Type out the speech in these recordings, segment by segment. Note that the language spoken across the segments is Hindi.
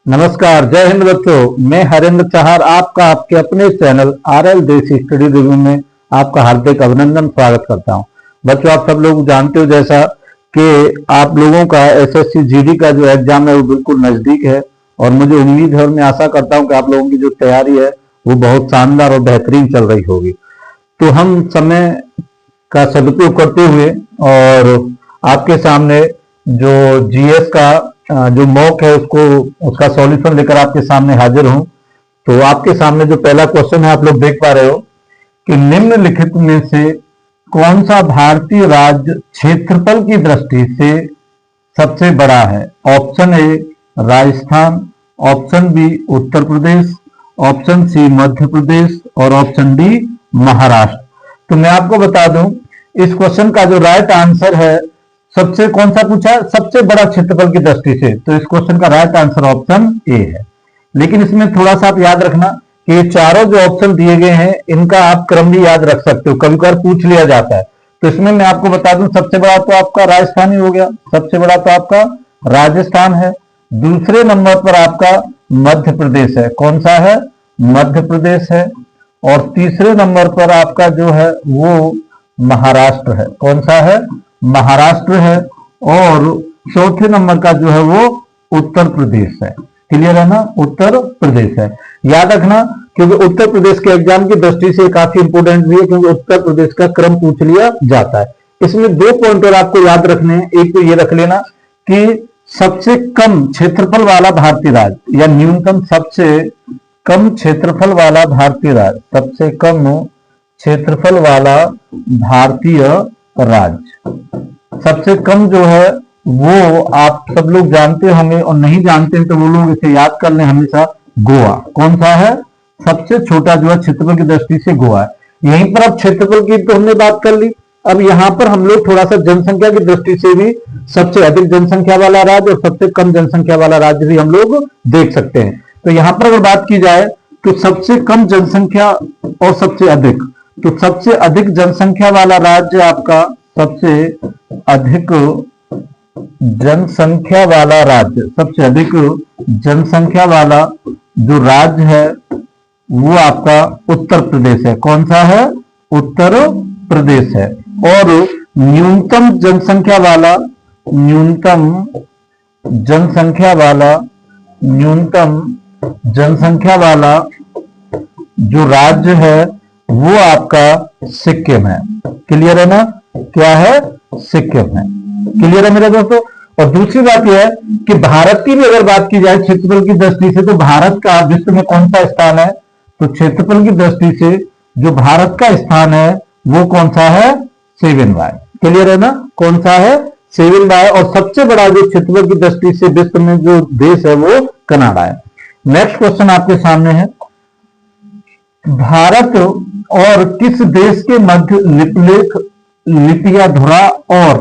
नमस्कार, जय हिंद बच्चों। मैं हरेंद्र चाहर आपका आपके अपने चैनल RL देसी स्टडी रिव्यू में आपका हार्दिक अभिनंदन स्वागत करता हूं। बच्चों, आप सब लोग जानते हो जैसा कि आप लोगों का SSC GD का जो एग्जाम है वो बिल्कुल नजदीक है और मुझे उम्मीद है और मैं आशा करता हूं कि आप लोगों की जो तैयारी है वो बहुत शानदार और बेहतरीन चल रही होगी। तो हम समय का सदुपयोग करते हुए और आपके सामने जो GS का जो मॉक है उसका सॉल्यूशन लेकर आपके सामने हाजिर हूं। तो आपके सामने जो पहला क्वेश्चन है आप लोग देख पा रहे हो कि निम्नलिखित में से कौन सा भारतीय राज्य क्षेत्रफल की दृष्टि से सबसे बड़ा है। Option A Rajasthan, option B Uttar Pradesh, option C Madhya Pradesh और ऑप्शन डी महाराष्ट्र। तो मैं आपको बता दूं इस क्वेश्चन का जो राइट आंसर है सबसे कौन सा पूछा, सबसे बड़ा क्षेत्रफल की दृष्टि से, तो इस क्वेश्चन का राइट आंसर ऑप्शन ए है। लेकिन इसमें थोड़ा सा आप याद रखना कि ये चारों जो ऑप्शन दिए गए हैं इनका आप क्रम भी याद रख सकते हो, कभी कभार पूछ लिया जाता है। तो इसमें मैं आपको बता दूं सबसे बड़ा तो आपका राजस्थान ही हो गया, सबसे बड़ा तो आपका राजस्थान है। दूसरे नंबर पर आपका मध्य प्रदेश है, कौन सा है, मध्य प्रदेश है। और तीसरे नंबर पर आपका जो है वो महाराष्ट्र है, कौन सा है, महाराष्ट्र है। और चौथे नंबर का जो है वो उत्तर प्रदेश है। क्लियर है ना, उत्तर प्रदेश है। याद रखना क्योंकि उत्तर प्रदेश के एग्जाम की दृष्टि से काफी इंपोर्टेंट भी है, क्योंकि उत्तर प्रदेश का क्रम पूछ लिया जाता है। इसमें दो पॉइंटर आपको याद रखने हैं। एक तो ये रख लेना कि सबसे कम क्षेत्रफल वाला भारतीय राज्य या न्यूनतम सबसे कम क्षेत्रफल वाला भारतीय राज्य, सबसे कम क्षेत्रफल वाला भारतीय राज्य, सबसे कम जो है वो आप सब लोग जानते होंगे और नहीं जानते हैं तो वो लोग इसे याद कर लें हमेशा, गोवा। कौन सा है, सबसे छोटा जो है क्षेत्रफल की दृष्टि से गोवा है। यहीं पर अब क्षेत्रफल की तो हमने बात कर ली, अब यहां पर हम लोग थोड़ा सा जनसंख्या की दृष्टि से भी सबसे अधिक जनसंख्या वाला राज्य और सबसे कम जनसंख्या वाला राज्य भी हम लोग देख सकते हैं। तो यहां पर अगर बात की जाए तो सबसे कम जनसंख्या और सबसे अधिक, तो सबसे अधिक जनसंख्या वाला राज्य आपका, सबसे अधिक जनसंख्या वाला राज्य, सबसे अधिक जनसंख्या वाला जो राज्य है वो आपका उत्तर प्रदेश है। कौन सा है, उत्तर प्रदेश है। और न्यूनतम जनसंख्या वाला, न्यूनतम जनसंख्या वाला, न्यूनतम जनसंख्या वाला जो राज्य है वो आपका सिक्किम है। क्लियर है ना, क्या है, सिक्किम है। क्लियर है मेरे दोस्तों। और दूसरी बात यह है कि भारत की भी अगर बात की जाए क्षेत्रफल की दृष्टि से तो भारत का विश्व में कौन सा स्थान है, तो क्षेत्रफल की दृष्टि से जो भारत का स्थान है वो कौन सा है, 7Y। क्लियर है ना, कौन सा है, 7Y। और सबसे बड़ा जो क्षेत्रफल की दृष्टि से विश्व में जो देश है वो कनाडा है। नेक्स्ट क्वेश्चन आपके सामने है, भारत और किस देश के मध्य लिपलेख, लिपियाधुरा और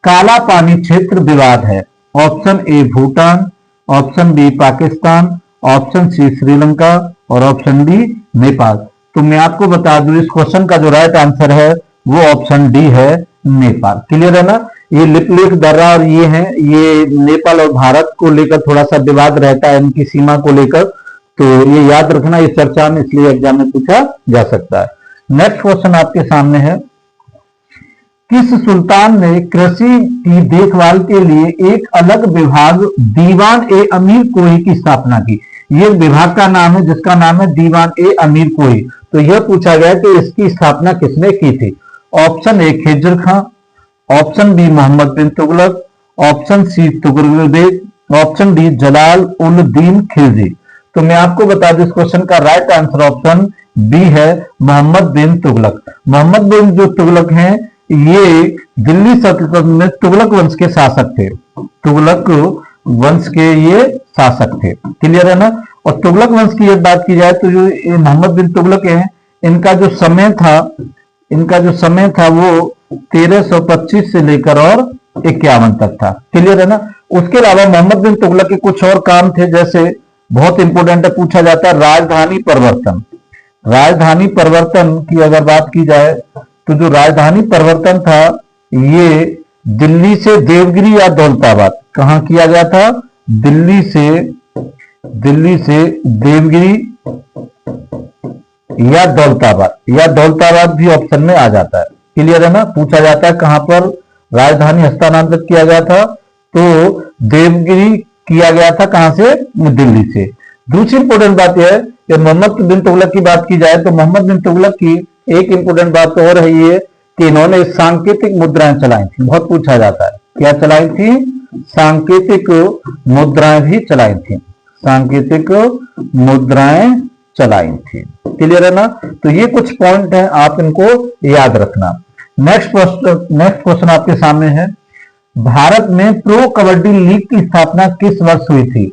काला पानी क्षेत्र विवाद है। Option A Bhutan, option B Pakistan, option C Sri Lanka और ऑप्शन डी नेपाल। तो मैं आपको बता दूं इस क्वेश्चन का जो राइट आंसर है वो ऑप्शन डी है, नेपाल। क्लियर है ना। ये लिपलेख दर्रा और ये है, ये नेपाल और भारत को लेकर थोड़ा सा विवाद रहता है इनकी सीमा को लेकर, तो ये याद रखना, ये चर्चा में इसलिए एग्जाम में पूछा जा सकता है। नेक्स्ट क्वेश्चन आपके सामने है, किस सुल्तान ने कृषि की देखभाल के लिए एक अलग विभाग दीवान ए अमीर कोही की स्थापना की। ये विभाग का नाम है जिसका नाम है दीवान ए अमीर कोही। तो यह पूछा गया कि इसकी स्थापना किसने की थी। Option A Khizr Khan, option B Muhammad bin Tughlaq, option C Tughlaq Beg, option D Jalal ul Din Khilji. तो मैं आपको बता दूं इस क्वेश्चन का राइट आंसर ऑप्शन बी है, मोहम्मद बिन तुगलक। मोहम्मद बिन जो तुगलक हैं ये दिल्ली सल्तनत में तुगलक वंश के शासक थे, तुगलक वंश के ये शासक थे। क्लियर है ना। और तुगलक वंश की यदि बात की जाए तो जो मोहम्मद बिन तुगलक हैं इनका जो समय था, इनका जो समय था वो 1325 से लेकर और 51 तक था। क्लियर है ना। उसके अलावा मोहम्मद बिन तुगलक के कुछ और काम थे, जैसे बहुत इंपोर्टेंट है, पूछा जाता है राजधानी परिवर्तन। राजधानी परिवर्तन की अगर बात की जाए तो जो राजधानी परिवर्तन था ये दिल्ली से देवगिरी या दौलताबाद, कहां किया गया था, दिल्ली से दिल्ली से देवगिरी या दौलताबाद भी ऑप्शन में आ जाता है। क्लियर है ना। पूछा जाता है कहां पर राजधानी हस्तांतरित किया गया था, तो देवगिरी किया गया था, कहां से, दिल्ली से। दूसरी इंपोर्टेंट बात यह है कि मोहम्मद बिन तुगलक की बात की जाए तो मोहम्मद बिन तुगलक की एक इंपोर्टेंट बात और है ये कि इन्होंने सांकेतिक मुद्राएं चलाई थी। बहुत पूछा जाता है, क्या चलाई थी, सांकेतिक मुद्राएं भी चलाई थी, सांकेतिक मुद्राएं चलाई थी। क्लियर है ना। तो ये कुछ पॉइंट हैं, आप इनको याद रखना। नेक्स्ट क्वेश्चन आपके सामने है, भारत में प्रो कबड्डी लीग की स्थापना किस वर्ष हुई थी?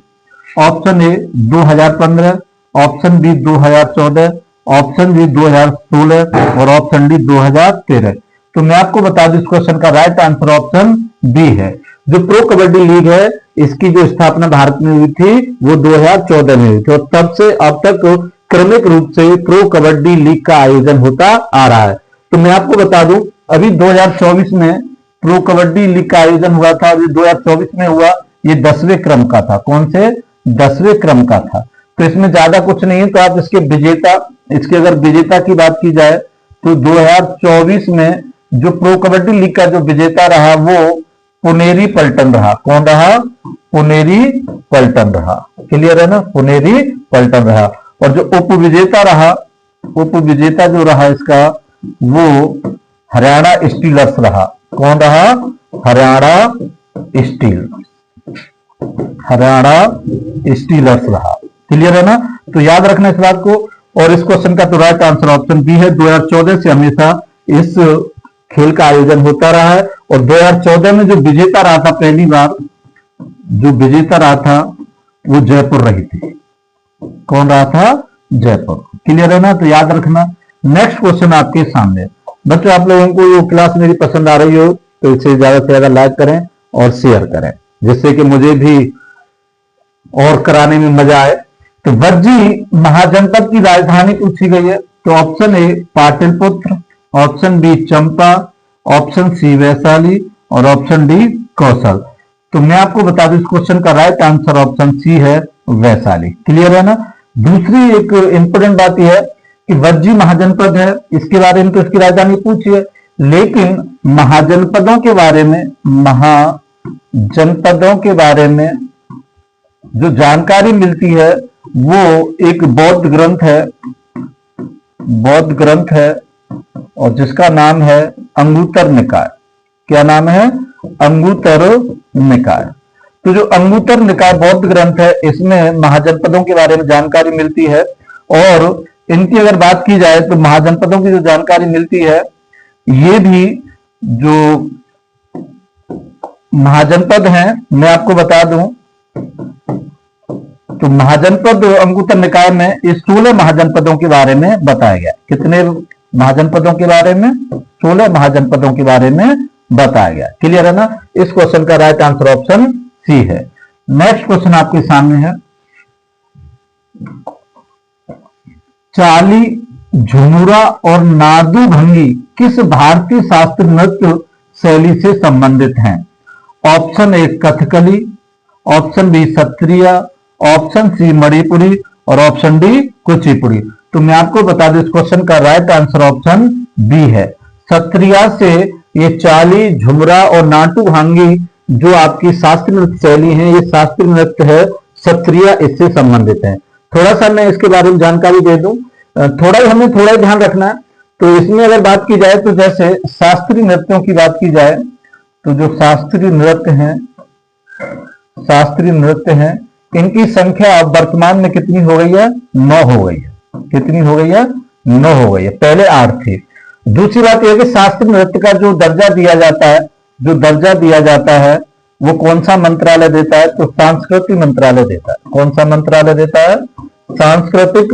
Option A 2015, option B 2014, option B 2016 और ऑप्शन डी 2013। तो मैं आपको बता दूं इस क्वेश्चन का राइट आंसर ऑप्शन बी है। जो प्रो कबड्डी लीग है इसकी जो स्थापना भारत में हुई थी वो 2014 में हुई थी और तब से अब तक क्रमिक रूप से प्रो कबड्डी लीग का आयोजन होता आ रहा है। तो मैं आपको बता दूं अभी 2024 में प्रो कबड्डी लीग का आयोजन हुआ था, अभी 2024 में हुआ, ये 10वें क्रम का था। कौन से? 10वें क्रम का था। तो इसमें ज्यादा कुछ नहीं है। तो आप इसके विजेता, इसके अगर विजेता की बात की जाए तो 2024 में जो प्रो कबड्डी लीग का जो विजेता रहा वो पुनेरी पल्टन रहा। कौन रहा? पुनेरी पल्टन रहा। क्लियर है ना, पुनेरी पल्टन रहा। और जो उपविजेता रहा, उपविजेता जो रहा इसका वो हरियाणा स्टीलर्स रहा। कौन रहा? हरियाणा स्टील, हरियाणा स्टीलर्स रहा। क्लियर है ना। तो याद रखना इस बात को। और इस क्वेश्चन का तो राइट आंसर ऑप्शन बी है। 2014 से हमेशा इस खेल का आयोजन होता रहा है और 2014 में जो विजेता रहा था, पहली बार जो विजेता रहा था वो जयपुर रही थी। कौन रहा था? जयपुर। क्लियर है ना। तो याद रखना। नेक्स्ट क्वेश्चन आपके सामने। बच्चों आप लोगों को ये क्लास मेरी पसंद आ रही हो तो इसे ज्यादा से ज्यादा लाइक करें और शेयर करें जिससे कि मुझे भी और कराने में मजा आए। तो वर्जी महाजनपद की राजधानी पूछी गई है। तो option A Pataliputra, option B Champa, option C Vaishali और ऑप्शन डी कौशल। तो मैं आपको बता दूं इस क्वेश्चन का राइट आंसर ऑप्शन सी है, वैशाली। क्लियर है ना। दूसरी एक इंपोर्टेंट बात यह है कि वर्जी महाजनपद है, इसके बारे में तो इसकी राजधानी पूछी है, लेकिन महाजनपदों के बारे में, महाजनपदों के बारे में जो जानकारी मिलती है वो एक बौद्ध ग्रंथ है, बौद्ध ग्रंथ है और जिसका नाम है अंगुत्तर निकाय। क्या नाम है? अंगुत्तर निकाय। तो जो अंगुत्तर निकाय बौद्ध ग्रंथ है इसमें महाजनपदों के बारे में जानकारी मिलती है। और इनकी अगर बात की जाए तो महाजनपदों की जो जानकारी मिलती है, ये भी जो महाजनपद हैं मैं आपको बता दूं तो महाजनपद अंगुत्तर निकाय में इस 16 महाजनपदों के बारे में बताया गया। कितने महाजनपदों के बारे में? 16 महाजनपदों के बारे में बताया गया। क्लियर है ना। इस क्वेश्चन का राइट आंसर ऑप्शन सी है। नेक्स्ट क्वेश्चन आपके सामने है, चाली, झुमुरा और नादू भंगी किस भारतीय शास्त्रीय नृत्य शैली से संबंधित हैं? Option A Kathakali, option B Sattriya, option C Manipuri और ऑप्शन डी कुचिपुड़ी। तो मैं आपको बता दूं इस क्वेश्चन का राइट आंसर ऑप्शन बी है। सत्रिया से ये चाली, झुमरा और नाटू भांगी जो आपकी शास्त्रीय नृत्य शैली है, ये शास्त्रीय नृत्य है, सत्रिया इससे संबंधित है। थोड़ा सा मैं इसके बारे में जानकारी दे दूं, थोड़ा ही हमें थोड़ा ही ध्यान रखना है। तो इसमें अगर बात की जाए तो जैसे शास्त्रीय नृत्यों की बात की जाए तो जो शास्त्रीय नृत्य हैं, शास्त्रीय नृत्य हैं, इनकी संख्या अब वर्तमान में कितनी हो गई है? 9 हो गई है। कितनी हो गई है? 9 हो गई है, पहले 8 थी। दूसरी बात यह कि शास्त्रीय नृत्य का जो दर्जा दिया जाता है, जो दर्जा दिया जाता है वो कौन सा मंत्रालय देता है? तो सांस्कृतिक मंत्रालय देता है। कौन सा मंत्रालय देता है? सांस्कृतिक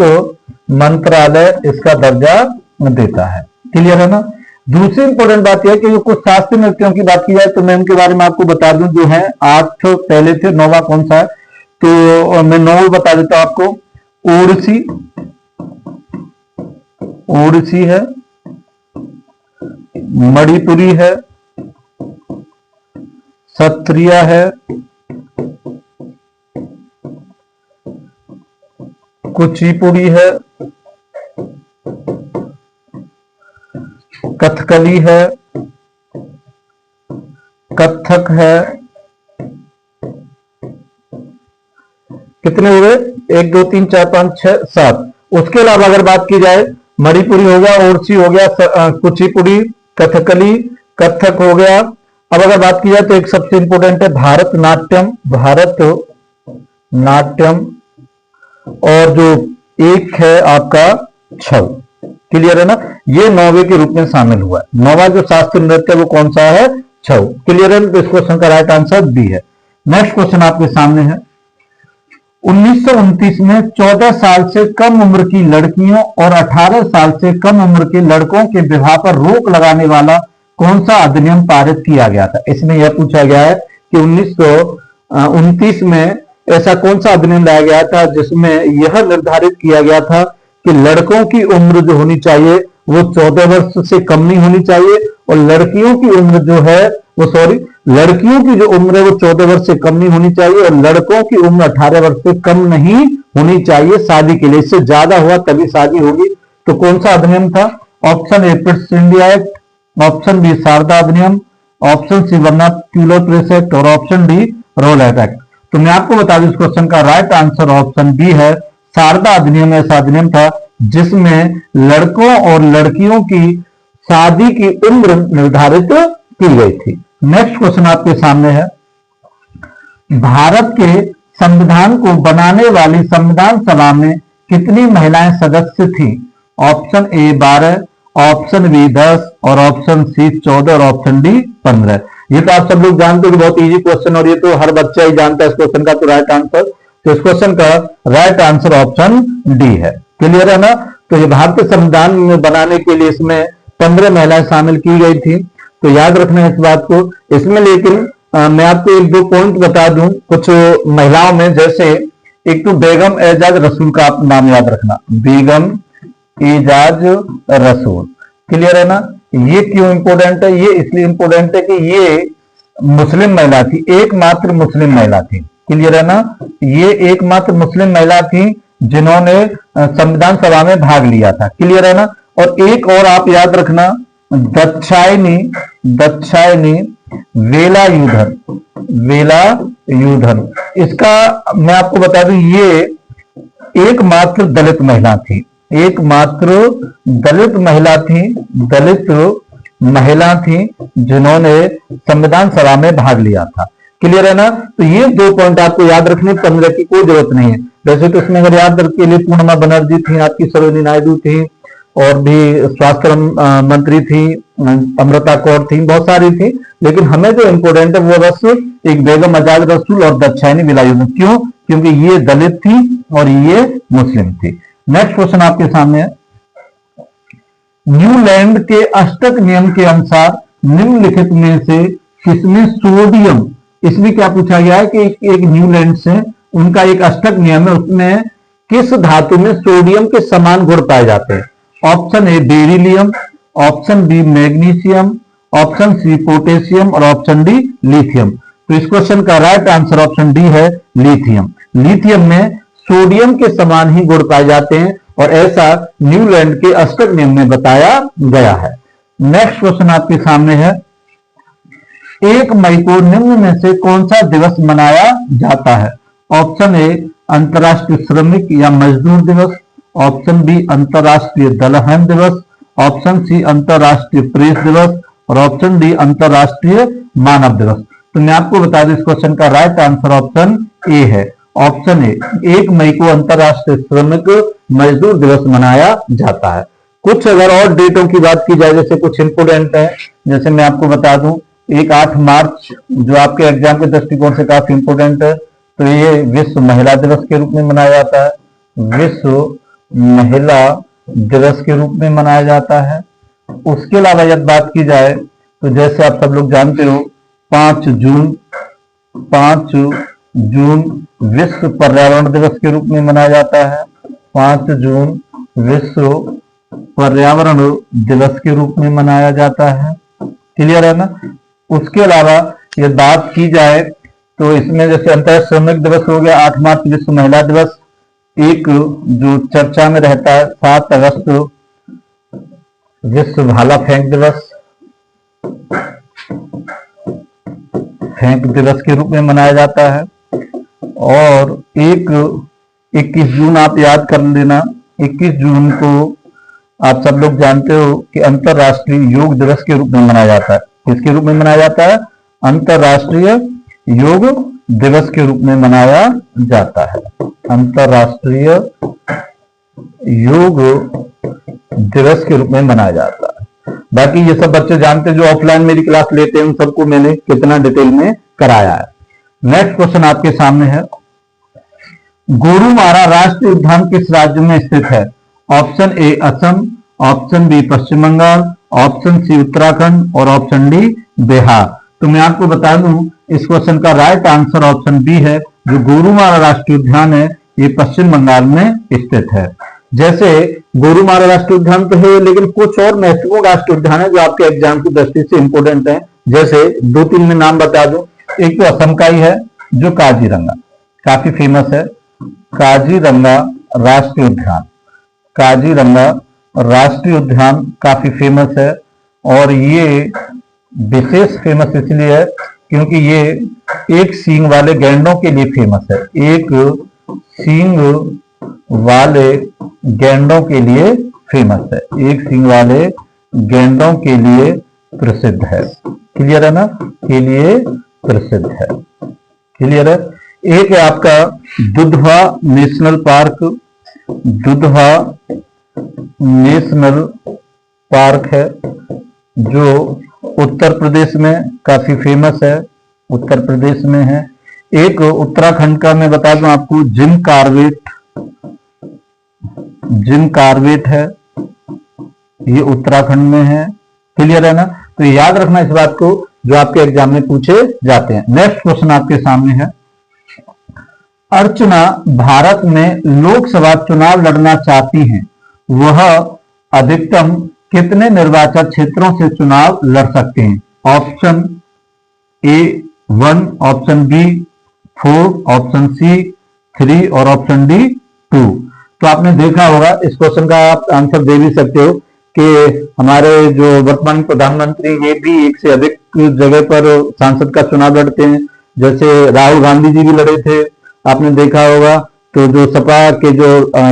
मंत्रालय इसका दर्जा देता है। क्लियर है ना। दूसरी इंपॉर्टेंट बात यह कि जो कुछ शास्त्रीय नृत्यों की बात की जाए तो मैं उनके बारे में आपको बता दूं, जो है 8 पहले थे, 9वां कौन सा है? तो मैं 9 बता देता हूं आपको। ओडिसी, ओडिसी है, मणिपुरी है, सत्रिया है, कुचिपुड़ी है, कथकली है, कथक है। कितने हुए? 1 2 3 4 5 6 7। उसके अलावा अगर बात की जाए, मणिपुरी हो गया, ओरछी हो गया, कुचिपुड़ी, कथकली, कथक हो गया। अब अगर बात की जाए तो एक सबसे इंपॉर्टेंट है भारतनाट्यम, भारतनाट्यम। और जो एक है आपका छऊ। क्लियर है ना? ये 9वें के रूप में शामिल हुआ है। 9वां जो शास्त्रीय नृत्य है वो कौन सा है? छऊ। क्लियर है? तो इस क्वेश्चन का राइट आंसर बी है। नेक्स्ट क्वेश्चन आपके सामने है, 1929 में 14 साल से कम उम्र की लड़कियों और 18 साल से कम उम्र के लड़कों के विवाह पर रोक लगाने वाला कौन सा अधिनियम पारित किया गया था? इसमें यह पूछा गया है कि 1929 में ऐसा कौन सा अधिनियम लाया गया था जिसमें यह निर्धारित किया गया था कि लड़कों की उम्र जो होनी चाहिए वो 14 वर्ष से कम नहीं होनी चाहिए, और लड़कियों की उम्र जो है लड़कियों की जो उम्र है वो 14 वर्ष से कम नहीं होनी चाहिए, और लड़कों की उम्र 18 वर्ष से कम नहीं होनी चाहिए शादी के लिए। इससे ज्यादा हुआ तभी शादी होगी। तो कौन सा अधिनियम था? Option A Pitt's India Act, option B Sharda अधिनियम, option C Vernacular Press Act, और ऑप्शन डी रोलेट एक्ट। तो मैं आपको बता दूं इस क्वेश्चन का राइट आंसर ऑप्शन बी है, शारदा अधिनियम। ऐसा अधिनियम था जिसमें लड़कों और लड़कियों की शादी की उम्र निर्धारित की गई थी। नेक्स्ट क्वेश्चन आपके सामने है, भारत के संविधान को बनाने वाली संविधान सभा में कितनी महिलाएं सदस्य थी? ऑप्शन ए 12, ऑप्शन बी 10, और ऑप्शन सी 14, और ऑप्शन डी 15। ये तो आप सब लोग जानते हो कि बहुत इजी क्वेश्चन, और ये तो हर बच्चा ही जानता है इस क्वेश्चन का तो राइट आंसर। तो इस क्वेश्चन का राइट आंसर ऑप्शन डी है। क्लियर है ना? तो ये भारतीय संविधान में बनाने के लिए इसमें 15 महिलाएं शामिल की गई थी। तो याद रखना इस बात को। इसमें लेकिन मैं आपको एक दो पॉइंट बता दूं कुछ महिलाओं में, जैसे एक तो बेगम एजाज रसूल का आप नाम याद रखना, बेगम एजाज रसूल। क्लियर है ना? ये क्यों इंपॉर्टेंट है? ये इसलिए इंपॉर्टेंट है कि ये मुस्लिम महिला थी, एकमात्र मुस्लिम महिला थी। क्लियर है ना? ये एकमात्र मुस्लिम महिला थी जिन्होंने संविधान सभा में भाग लिया था। क्लियर है ना? और एक और आप याद रखना, दक्षायनी वेलायुधन। इसका मैं आपको बता दूं ये एकमात्र दलित महिला थी, एकमात्र दलित महिला थी जिन्होंने संविधान सभा में भाग लिया था। क्लियर है ना? तो ये 2 पॉइंट आपको याद रखने, 15 की कोई जरूरत नहीं है। वैसे तो इसमें अगर याद रख के लिए पूर्णिमा बनर्जी थी, आपकी सरोजिनी नायडू थी, और भी स्वास्थ्य मंत्री थी, अमृता कौर थी, बहुत सारी थी, लेकिन हमें जो इंपॉर्टेंट है वो बस एक बेगम एजाज रसूल और दक्षायनी वेलायुधन। क्यों? क्योंकि ये दलित थी और ये मुस्लिम थी। नेक्स्ट क्वेश्चन आपके सामने है, न्यूलैंड के अष्टक नियम के अनुसार निम्नलिखित में से किसमें सोडियम, इसमें क्या पूछा गया है कि एक न्यूलैंड से उनका एक अष्टक नियम है, उसमें किस धातु में सोडियम के समान गुण पाए जाते हैं? Option A beryllium, option B magnesium, option C potassium, और ऑप्शन डी लिथियम। तो इस क्वेश्चन का राइट आंसर ऑप्शन डी है लिथियम। लिथियम में सोडियम के समान ही गुण पाए जाते हैं, और ऐसा न्यूलैंड के अष्टक नियम में बताया गया है। नेक्स्ट क्वेश्चन आपके सामने है, 1 मई को निम्न में से कौन सा दिवस मनाया जाता है? ऑप्शन ए अंतर्राष्ट्रीय श्रमिक या मजदूर दिवस, ऑप्शन बी अंतर्राष्ट्रीय दलहन दिवस, ऑप्शन सी अंतर्राष्ट्रीय प्रेस दिवस, और ऑप्शन डी अंतर्राष्ट्रीय मानव दिवस। तो मैं आपको बता दूं इस क्वेश्चन का राइट आंसर ऑप्शन ए है। ऑप्शन ए, 1 मई को अंतर्राष्ट्रीय श्रमिक मजदूर दिवस मनाया जाता है। कुछ अगर और डेटों की बात की जाए, जैसे कुछ इंपोर्टेंट है, जैसे मैं आपको बता दूं, एक 8 मार्च जो आपके एग्जाम के दृष्टिकोण से काफी इंपोर्टेंट है, तो ये विश्व महिला दिवस के रूप में मनाया जाता है, विश्व महिला दिवस के रूप में मनाया जाता है। उसके अलावा यदि बात की जाए तो जैसे आप सब लोग जानते हो 5 जून विश्व पर्यावरण दिवस के रूप में मनाया जाता है, 5 जून विश्व पर्यावरण दिवस के रूप में मनाया जाता है। क्लियर है ना? उसके अलावा यदि बात की जाए तो इसमें जैसे अंतर्राष्ट्रीय श्रमिक दिवस हो गया, 8 मार्च विश्व महिला दिवस, एक जो चर्चा में रहता है 7 अगस्त विश्व भाला फेंक दिवस के रूप में मनाया जाता है। और एक 21 जून आप याद कर लेना, 21 जून को आप सब लोग जानते हो कि अंतरराष्ट्रीय योग दिवस के रूप में मनाया जाता है। किसके रूप में मनाया जाता है? अंतरराष्ट्रीय योग दिवस के रूप में मनाया जाता है। अंतरराष्ट्रीय योग दिवस के रूप में मनाया जाता है। बाकी ये सब बच्चे जानते जो ऑफलाइन मेरी क्लास लेते हैं, उन सबको मैंने कितना डिटेल में कराया है। नेक्स्ट क्वेश्चन आपके सामने है, गोरुमारा राष्ट्रीय उद्यान किस राज्य में स्थित है? Option A Assam, option B Paschim Bangal, option C Uttarakhand और ऑप्शन डी बिहार। तो मैं आपको बता दूं इस क्वेश्चन का राइट आंसर ऑप्शन बी है। जो गोरुमारा राष्ट्रीय उद्यान है ये पश्चिम बंगाल में स्थित है। जैसे गोरुमारा राष्ट्रीय उद्यान तो है, लेकिन कुछ और महत्वपूर्ण राष्ट्रीय उद्यान है जो आपके एग्जाम की दृष्टि से इंपोर्टेंट है। जैसे 2-3 में नाम बता दूं, एक तो असम का ही है जो काजीरंगा, काफी फेमस है। काजीरंगा राष्ट्रीय उद्यान, काजीरंगा राष्ट्रीय उद्यान काफी फेमस है। और ये विशेष फेमस इसलिए है क्योंकि ये एक सींग वाले गैंडों के लिए फेमस है। एक सींग वाले गैंडों के लिए फेमस है, एक सींग वाले गैंडों के लिए प्रसिद्ध है। क्लियर है ना? के लिए प्रसिद्ध है। क्लियर है? एक है आपका Dudhwa national park, Dudhwa national park है जो उत्तर प्रदेश में काफी फेमस है, उत्तर प्रदेश में है। एक उत्तराखंड का मैं बता दूं आपको, जिम कार्बेट है, ये उत्तराखंड में है। क्लियर है ना? तो याद रखना इस बात को जो आपके एग्जाम में पूछे जाते हैं। नेक्स्ट क्वेश्चन आपके सामने है, अर्चना भारत में लोकसभा चुनाव लड़ना चाहती हैं, वह अधिकतम कितने निर्वाचन क्षेत्रों से चुनाव लड़ सकते हैं? Option A 1, option B 4, option C 3 और ऑप्शन डी 2। तो आपने देखा होगा इस क्वेश्चन का आप आंसर दे भी सकते हो कि हमारे जो वर्तमान प्रधानमंत्री ये भी एक से अधिक जगह पर सांसद का चुनाव लड़ते हैं। जैसे राहुल गांधी जी भी लड़े थे, आपने देखा होगा। तो जो सपा के जो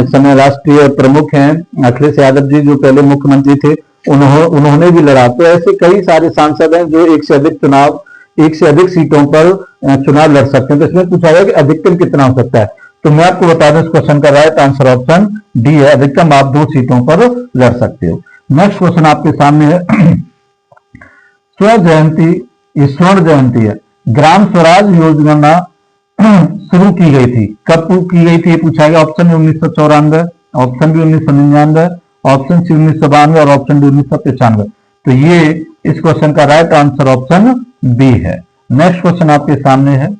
समय राष्ट्रीय प्रमुख हैं अखिलेश यादव जी, जो पहले मुख्यमंत्री थे, उन्होंने भी लड़ा। तो ऐसे कई सारे सांसद हैं जो एक से अधिक सीटों पर चुनाव लड़ सकते हैं। तो इसमें पूछा गया कि अधिकतम कितना हो सकता है। तो मैं आपको बता दूं इस क्वेश्चन का राइट आंसर ऑप्शन डी है, अधिकतम आप 2 सीटों पर लड़ सकते हो। नेक्स्ट क्वेश्चन आपके सामने है, स्वर्ण जयंती है, ग्राम स्वराज योजना शुरू की गई थी, कब की गई थी? पूछा गया। Option 1994, option B 1999, option C 1992 और ऑप्शन डी 1995। तो ये इस क्वेश्चन का राइट आंसर ऑप्शन बी है। नेक्स्ट क्वेश्चन आपके सामने है,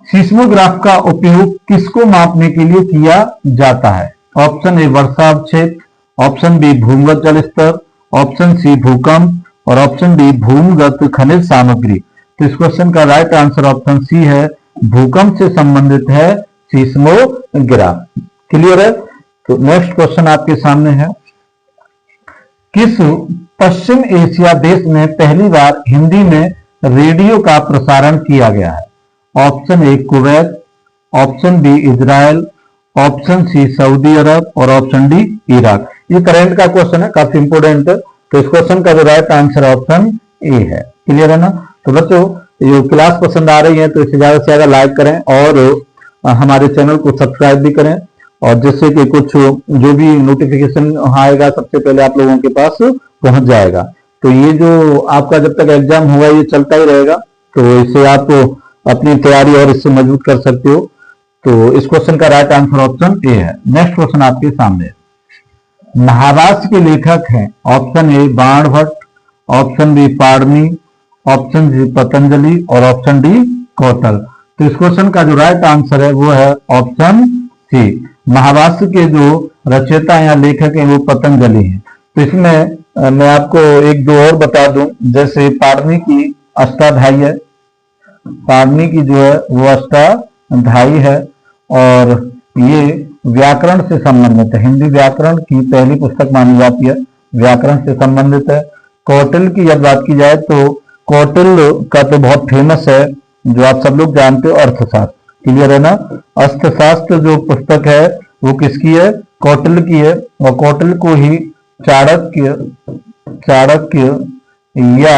सीस्मोग्राफ का उपयोग किसको मापने के लिए किया जाता है? ऑप्शन ए वर्षा अवक्षेप, ऑप्शन बी भूमिगत जल स्तर, ऑप्शन सी भूकंप और ऑप्शन डी भूमिगत खनिज सामग्री। तो इस क्वेश्चन का राइट आंसर ऑप्शन सी है, भूकंप से संबंधित है सीस्मोग्राफ। क्लियर है? तो नेक्स्ट क्वेश्चन आपके सामने है, किस पश्चिम एशिया देश में पहली बार हिंदी में रेडियो का प्रसारण किया गया है? Option A Kuwait, option B Israel, option C Saudi Arab और ऑप्शन डी इराक। ये करंट का क्वेश्चन है, काफी इंपोर्टेंट है। तो इस क्वेश्चन का जो राइट आंसर ऑप्शन ए है। क्लियर है ना? तो बच्चों ये क्लास पसंद आ रही है तो इसे ज्यादा से ज्यादा लाइक करें और हमारे चैनल को सब्सक्राइब भी करें, और जिससे कि कुछ जो भी नोटिफिकेशन आएगा सबसे पहले आप लोगों के पास पहुंच जाएगा। तो ये जो आपका जब तक एग्जाम होगा ये चलता ही रहेगा, तो इससे आप अपनी तैयारी और इससे मजबूत कर सकते हो। तो इस क्वेश्चन का राइट आंसर ऑप्शन ए है। नेक्स्ट क्वेश्चन आपके सामने, महाभाष्य के लेखक हैं, option A Banabhatta, option B Panini, option C Patanjali और ऑप्शन डी कौटिल्य। तो इस क्वेश्चन का जो राइट आंसर है वो है ऑप्शन सी, महाभाष्य के जो रचयिता या लेखक हैं वो पतंजलि हैं। तो इसमें मैं आपको एक दो और बता दूं, जैसे पाणिनि की अष्टाध्यायी है, पाणिनि की जो है वो अष्टाध्यायी है, और ये व्याकरण से संबंधित है, हिंदी व्याकरण की पहली पुस्तक मानी जाती है, व्याकरण से संबंधित है। कौटिल्य की जब बात की जाए तो कौटिल्य का तो बहुत फेमस है, जो आप सब लोग जानते हो, अर्थशास्त्र। क्लियर है ना? अर्थशास्त्र जो पुस्तक है वो किसकी है? कौटिल्य की है। और कौटिल्य को ही चाणक्य या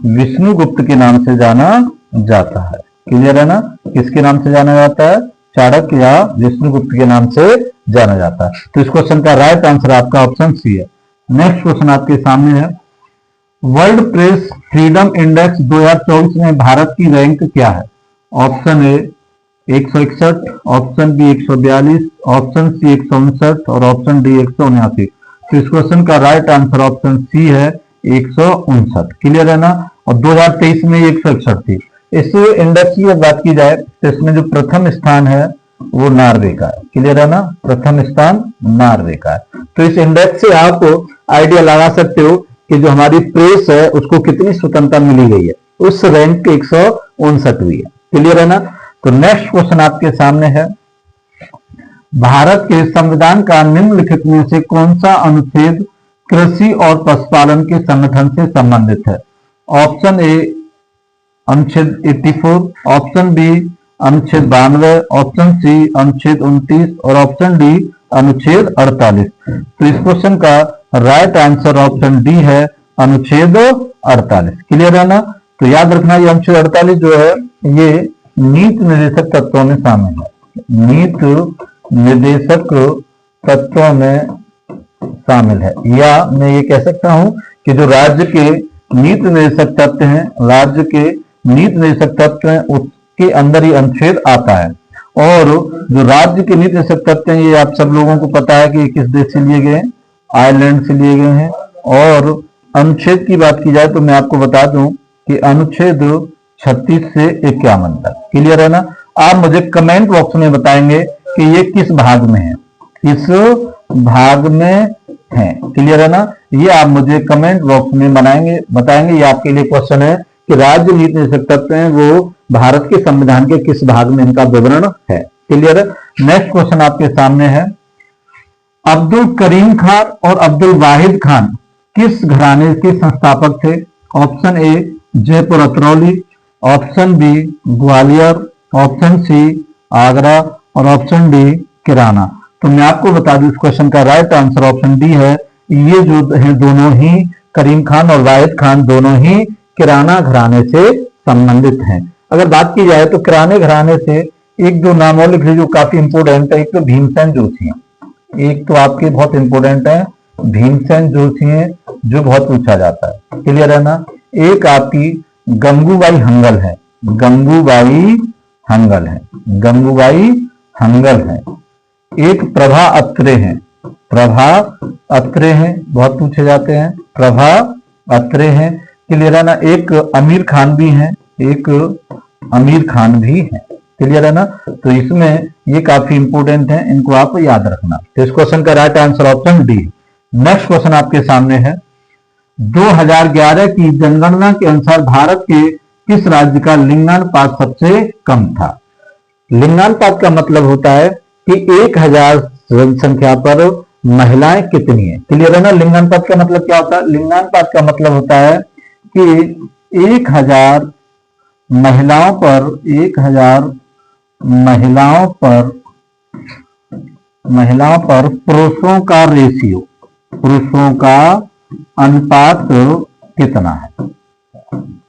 विष्णुगुप्त के नाम से जाना जाता है। क्लियर है ना? किसके नाम से जाना जाता है? चाणक्य या विष्णुगुप्त के नाम से जाना जाता है। तो इस क्वेश्चन का राइट आंसर आपका ऑप्शन सी है। नेक्स्ट क्वेश्चन आपके सामने है, वर्ल्ड प्रेस फ्रीडम इंडेक्स 2024 में भारत की रैंक क्या है? Option A 161, option B 142, option C 159 और ऑप्शन डी 179। तो इस क्वेश्चन का राइट आंसर ऑप्शन सी है 159। क्लियर है ना? और 2023 में 161 थी। इस इंडेक्स की बात की जाए तो इसमें जो प्रथम स्थान है वो नॉर्वे का है। क्लियर है ना? प्रथम स्थान नॉर्वे का है। तो इस इंडेक्स से आप आइडिया लगा सकते हो कि जो हमारी प्रेस है उसको कितनी स्वतंत्रता मिली गई है, उस रैंक 159 हुई है। क्लियर है ना? तो नेक्स्ट क्वेश्चन आपके सामने है, भारत के संविधान का निम्नलिखित में से कौन सा अनुच्छेद कृषि और पशुपालन के संगठन से संबंधित है? ऑप्शन ए अनुच्छेद 84, ऑप्शन बी अनुच्छेद 92, ऑप्शन सी अनुच्छेद 29 और ऑप्शन डी अनुच्छेद 48। तो इस क्वेश्चन का राइट आंसर ऑप्शन डी है अनुच्छेद 48। क्लियर है ना? तो याद रखना ये अनुच्छेद 48 जो है ये नीति निर्देशक तत्वों में शामिल है, नीति निर्देशक तत्वों में शामिल है। या मैं ये कह सकता हूं कि जो राज्य के नीति निर्देशक तत्व हैं, राज्य के नीति निर्देशक तत्व हैं, उसके अंदर ही अनुच्छेद आता है। और जो राज्य के नीति निर्देशक तत्व हैं ये आप सब लोगों को पता है कि किस देश से लिए गए हैं? आयरलैंड से लिए गए हैं। और अनुच्छेद की बात की जाए तो मैं आपको बता दूं कि अनुच्छेद 36 से 51 तक। क्लियर है ना? आप मुझे कमेंट बॉक्स में बताएंगे कि ये किस भाग में है, किस भाग में है। क्लियर है ना? ये आप मुझे कमेंट बॉक्स में बताएंगे। ये आपके लिए क्वेश्चन है कि राज्य नीति निर्देशक तत्व हैं वो भारत के संविधान के किस भाग में इनका विवरण है। क्लियर है? नेक्स्ट क्वेश्चन आपके सामने है, अब्दुल करीम खान और अब्दुल वाहिद खान किस घराने के संस्थापक थे? Option A Jaipur Atrauli, option B Gwalior, option C Agra और ऑप्शन डी किराना। तो मैं आपको बता दूं इस क्वेश्चन का राइट आंसर ऑप्शन डी है। ये जो है दोनों ही, करीम खान और वाहिद खान दोनों ही किराना घराने से संबंधित हैं। अगर बात की जाए तो किराने घराने से एक दो नाम और लिख लीजिए जो काफी इंपोर्टेंट है। एक तो भीमसेन जोशी है, एक तो आपके बहुत इंपोर्टेंट है भीमसेन जोशी है जो बहुत पूछा जाता है। क्लियर है ना? एक आपकी गंगूबाई हंगल है, गंगूबाई हंगल है, गंगूबाई हंगल है। एक प्रभा अत्रे हैं, प्रभा अत्रे हैं, बहुत पूछे जाते हैं, प्रभा अत्रे हैं। क्लियर है ना? एक आमिर खान भी हैं, एक आमिर खान भी हैं। क्लियर है ना? तो इसमें ये काफी इंपोर्टेंट है, इनको आप याद रखना। तो इस क्वेश्चन का right answer option D. Next question आपके सामने है, 2011 की जनगणना के अनुसार भारत के किस राज्य का लिंगानुपात सबसे कम था? लिंगानुपात का मतलब होता है कि 1000 जनसंख्या पर महिलाएं कितनी है। क्लियर है ना? लिंगानुपात का मतलब क्या होता है? लिंगानुपात का मतलब होता है कि 1000 महिलाओं पर, 1000 महिलाओं पर पुरुषों का रेशियो, पुरुषों का अनुपात कितना है।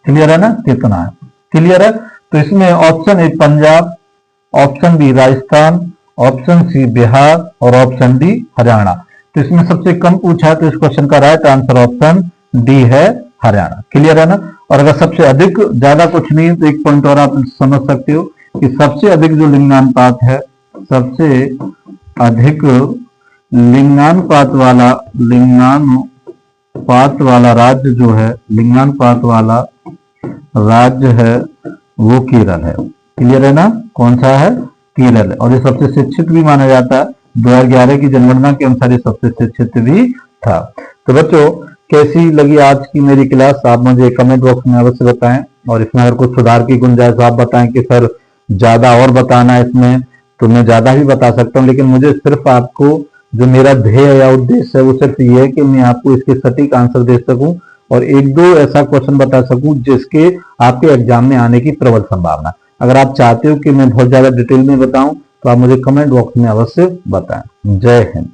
क्लियर है ना? कितना है। क्लियर है? तो इसमें option A Punjab, option B Rajasthan, option C Bihar और ऑप्शन डी हरियाणा। तो इसमें सबसे कम पूछा है तो इस क्वेश्चन का राइट आंसर ऑप्शन डी है हरियाणा। क्लियर है ना? और अगर सबसे अधिक, ज्यादा कुछ नहीं तो एक पॉइंट और आप समझ सकते हो कि सबसे अधिक जो लिंगानुपात है, सबसे अधिक लिंगानुपात वाला राज्य जो है, लिंगानुपात वाला राज्य है वो केरल है। क्लियर है ना? कौन सा है? केरल है। और ये सबसे शिक्षित भी माना जाता है। 2011 की जनगणना के अनुसार ये सबसे शिक्षित भी था। तो बच्चों कैसी लगी आज की मेरी क्लास, आप मुझे कमेंट बॉक्स में अवश्य बताएं। और इसमें अगर कुछ सुधार की गुंजाइश आप बताएं कि सर ज्यादा और बताना है इसमें, तो मैं ज्यादा भी बता सकता हूँ, लेकिन मुझे सिर्फ आपको जो मेरा ध्येय या उद्देश्य है वो सिर्फ ये है कि मैं आपको इसके सटीक आंसर दे सकूं और एक दो ऐसा क्वेश्चन बता सकूं जिसके आपके एग्जाम में आने की प्रबल संभावना। अगर आप चाहते हो कि मैं बहुत ज्यादा डिटेल में बताऊं तो आप मुझे कमेंट बॉक्स में अवश्य बताएं। जय हिंद।